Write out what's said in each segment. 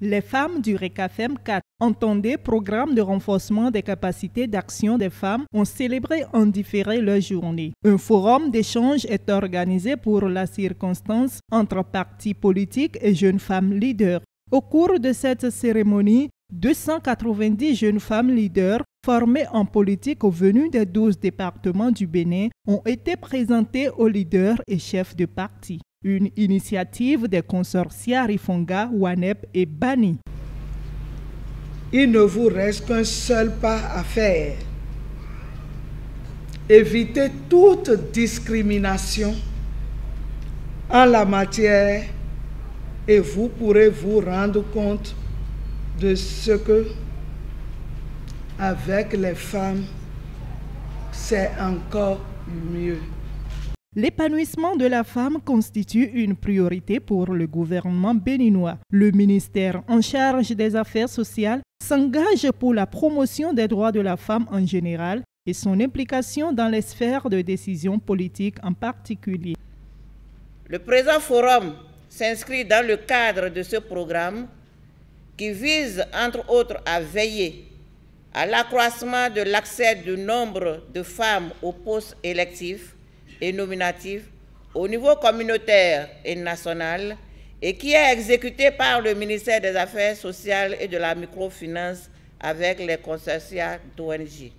Les femmes du RECAFEM 4, entendez Programme de renforcement des capacités d'action des femmes, ont célébré en différé leur journée. Un forum d'échange est organisé pour la circonstance entre partis politiques et jeunes femmes leaders. Au cours de cette cérémonie, 290 jeunes femmes leaders formées en politique venus des 12 départements du Bénin ont été présentées aux leaders et chefs de parti. Une initiative des consortia Rifonga, WANEP et Bani. Il ne vous reste qu'un seul pas à faire. Évitez toute discrimination en la matière et vous pourrez vous rendre compte de ce que, avec les femmes, c'est encore mieux. L'épanouissement de la femme constitue une priorité pour le gouvernement béninois. Le ministère en charge des affaires sociales s'engage pour la promotion des droits de la femme en général et son implication dans les sphères de décision politique en particulier. Le présent forum s'inscrit dans le cadre de ce programme qui vise, entre autres, à veiller à l'accroissement de l'accès du nombre de femmes aux postes électifs et nominatifs au niveau communautaire et national et qui est exécuté par le ministère des Affaires sociales et de la microfinance avec les consortia d'ONG.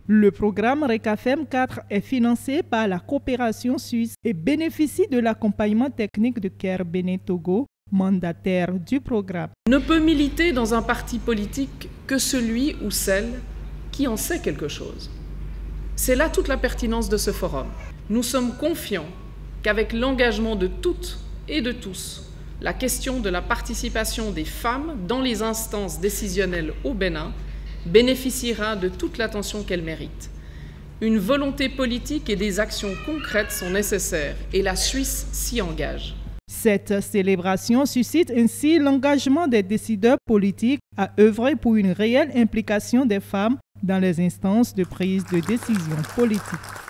Le programme RECAFEM 4 est financé par la coopération suisse et bénéficie de l'accompagnement technique de CARE Bénin Togo, mandataire du programme. Ne peut militer dans un parti politique que celui ou celle qui en sait quelque chose. C'est là toute la pertinence de ce forum. Nous sommes confiants qu'avec l'engagement de toutes et de tous, la question de la participation des femmes dans les instances décisionnelles au Bénin bénéficiera de toute l'attention qu'elle mérite. Une volonté politique et des actions concrètes sont nécessaires et la Suisse s'y engage. Cette célébration suscite ainsi l'engagement des décideurs politiques à œuvrer pour une réelle implication des femmes dans les instances de prise de décision politique.